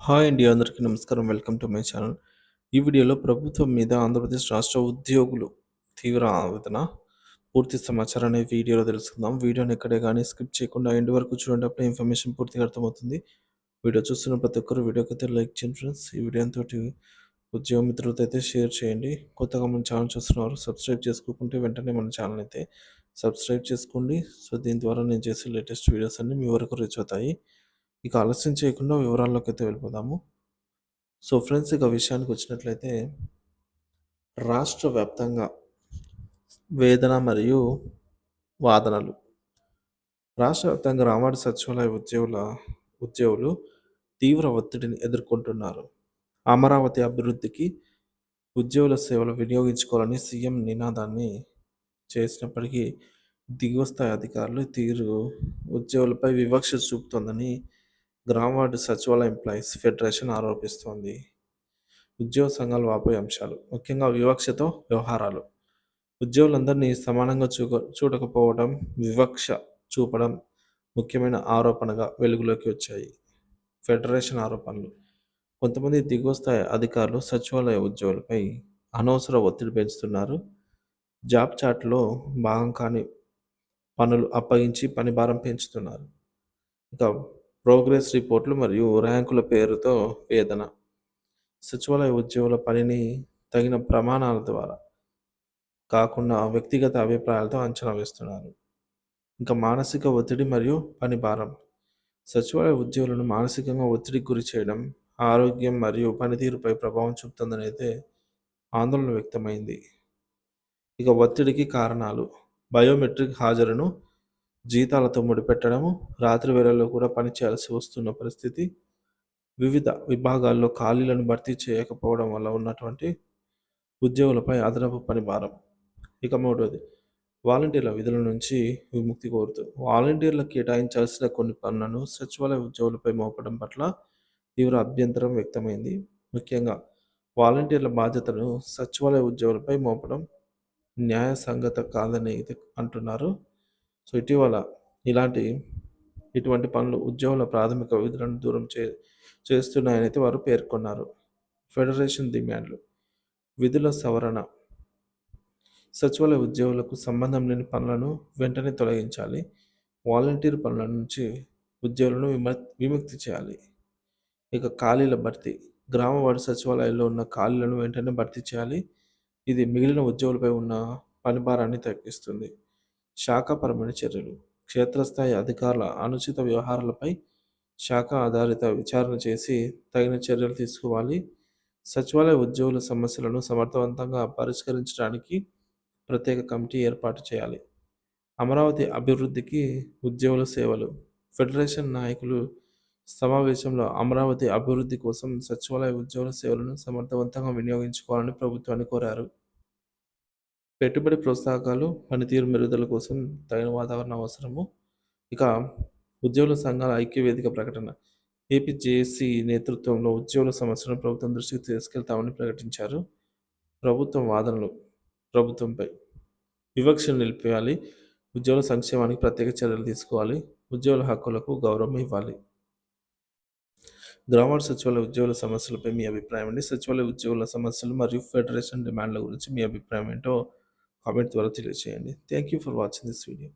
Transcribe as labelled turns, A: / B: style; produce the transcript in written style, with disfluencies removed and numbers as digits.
A: Hi అండి, అందరికీ నమస్కారం. Welcome to my channel. ఈ వీడియోలో ప్రభుత్వం మీద ఆంధ్రప్రదేశ్ రాష్ట్ర ఉద్యోగులు తీవ్ర ఆవేదన, పూర్తి సమాచారాన్ని వీడియోలో తెలుసుకుందాం. వీడియోని ఎక్కడే కానీ స్కిప్ చేయకుండా ఎండ్ వరకు చూడండి. అప్పుడే ఇన్ఫర్మేషన్ పూర్తిగా అర్థమవుతుంది. వీడియో చూస్తున్న ప్రతి ఒక్కరు వీడియోకైతే లైక్ చేయండి ఫ్రెండ్స్. ఈ వీడియోతో ఉద్యోగ మిత్రులతో అయితే షేర్ చేయండి. కొత్తగా మన ఛానల్ చూస్తున్నారు, సబ్స్క్రైబ్ చేసుకోకుంటే వెంటనే మన ఛానల్ అయితే సబ్స్క్రైబ్ చేసుకోండి. సో దీని ద్వారా నేను చేసే లేటెస్ట్ వీడియోస్ అన్నీ మీ వరకు రీచ్ అవుతాయి. ఇక ఆలస్యం చేయకుండా వివరాల్లోకి అయితే వెళ్ళిపోదాము. సో ఫ్రెండ్స్, ఇక విషయానికి వచ్చినట్లయితే రాష్ట్ర వ్యాప్తంగా వేదన మరియు వాదనలు. రాష్ట్ర వ్యాప్తంగా రామాడు సచివాలయ ఉద్యోగులు తీవ్ర ఒత్తిడిని ఎదుర్కొంటున్నారు. అమరావతి అభివృద్ధికి ఉద్యోగుల సేవలు వినియోగించుకోవాలని సీఎం నినాదాన్ని చేసినప్పటికీ దిగువ స్థాయి అధికారులు తీరు ఉద్యోగులపై వివక్ష చూపుతోందని గ్రామ వార్డు సచివాలయ ఎంప్లాయీస్ ఫెడరేషన్ ఆరోపిస్తోంది. ఉద్యోగ సంఘాలు వాపోయే అంశాలు, ముఖ్యంగా వివక్షతో వ్యవహారాలు. ఉద్యోగులందరినీ సమానంగా చూడకపోవడం, వివక్ష చూపడం ముఖ్యమైన ఆరోపణగా వెలుగులోకి వచ్చాయి. ఫెడరేషన్ ఆరోపణలు: కొంతమంది దిగువ స్థాయి అధికారులు సచివాలయ ఉద్యోగులపై అనవసర ఒత్తిడి పెంచుతున్నారు. జాబ్ చాట్లో భాగం కాని పనులు అప్పగించి పని భారం పెంచుతున్నారు. ఇంకా ప్రోగ్రెస్ రిపోర్ట్లు మరియు ర్యాంకుల పేరుతో వేదన. సచివాలయ ఉద్యోగుల పనిని తగిన ప్రమాణాల ద్వారా కాకుండా వ్యక్తిగత అభిప్రాయాలతో అంచనా వేస్తున్నారు. ఇంకా మానసిక ఒత్తిడి మరియు పని భారం. సచివాలయ ఉద్యోగులను మానసికంగా ఒత్తిడికి గురి చేయడం ఆరోగ్యం మరియు పనితీరుపై ప్రభావం చూపుతుందని అయితే ఆందోళన వ్యక్తమైంది. ఇక ఒత్తిడికి కారణాలు: బయోమెట్రిక్ హాజరును జీతాలతో ముడిపెట్టడము, రాత్రి వేళల్లో కూడా పనిచేయాల్సి వస్తున్న పరిస్థితి, వివిధ విభాగాల్లో ఖాళీలను భర్తీ చేయకపోవడం వల్ల ఉన్నటువంటి ఉద్యోగులపై అదనపు పని భారం. ఇక మూడవది, వాలంటీర్ల విధుల నుంచి విముక్తి కోరుతూ వాలంటీర్లకు కేటాయించాల్సిన కొన్ని పనులను సచివాలయ ఉద్యోగులపై మోపడం పట్ల తీవ్ర అభ్యంతరం వ్యక్తమైంది. ముఖ్యంగా వాలంటీర్ల బాధ్యతను సచివాలయ ఉద్యోగులపై మోపడం న్యాయసంగత కాదని అయితే అంటున్నారు. సో ఇటీవల ఇటువంటి పనులు ఉద్యోగుల ప్రాథమిక విధులను దూరం చేస్తున్నాయని అయితే వారు పేర్కొన్నారు. ఫెడరేషన్ డిమాండ్లు: విధుల సవరణ, సచివాలయ ఉద్యోగులకు సంబంధం లేని పనులను వెంటనే తొలగించాలి. వాలంటీర్ పనుల నుంచి ఉద్యోగులను విముక్తి చేయాలి. ఇక ఖాళీల భర్తీ, గ్రామ వార్డు సచివాలయాల్లో ఉన్న ఖాళీలను వెంటనే భర్తీ చేయాలి. ఇది మిగిలిన ఉద్యోగులపై ఉన్న పని భారాన్ని తగ్గిస్తుంది. శాఖాపరమైన చర్యలు: క్షేత్రస్థాయి అధికారుల అనుచిత వ్యవహారాలపై శాఖ ఆధారిత విచారణ చేసి తగిన చర్యలు తీసుకోవాలి. సచివాలయ ఉద్యోగుల సమస్యలను సమర్థవంతంగా పరిష్కరించడానికి ప్రత్యేక కమిటీ ఏర్పాటు చేయాలి. అమరావతి అభివృద్ధికి ఉద్యోగుల సేవలు. ఫెడరేషన్ నాయకులు సమావేశంలో అమరావతి అభివృద్ధి కోసం సచివాలయ ఉద్యోగుల సేవలను సమర్థవంతంగా వినియోగించుకోవాలని ప్రభుత్వాన్ని కోరారు. పెట్టుబడి ప్రోత్సాహకాలు, పనితీరు మెరుగుదల కోసం తగిన వాతావరణం అవసరము. ఇక ఉద్యోగుల సంఘాల ఐక్య వేదిక ప్రకటన: ఏపీ జేఏసీ నేతృత్వంలో ఉద్యోగుల సమస్యలను ప్రభుత్వం దృష్టికి తీసుకెళ్తామని ప్రకటించారు. ప్రభుత్వం వాదనలు: ప్రభుత్వంపై వివక్షను నిలిపేయాలి, ఉద్యోగుల సంక్షేమానికి ప్రత్యేక చర్యలు తీసుకోవాలి, ఉద్యోగుల హక్కులకు గౌరవం ఇవ్వాలి. గ్రామ సచివాలయ ఉద్యోగుల సమస్యలపై మీ అభిప్రాయం అండి. సచివాలయ ఉద్యోగుల సమస్యలు మరియు ఫెడరేషన్ డిమాండ్ల గురించి మీ అభిప్రాయం ఏంటో కామెంట్ ద్వారా తెలియజేయండి. Thank you for watching this video.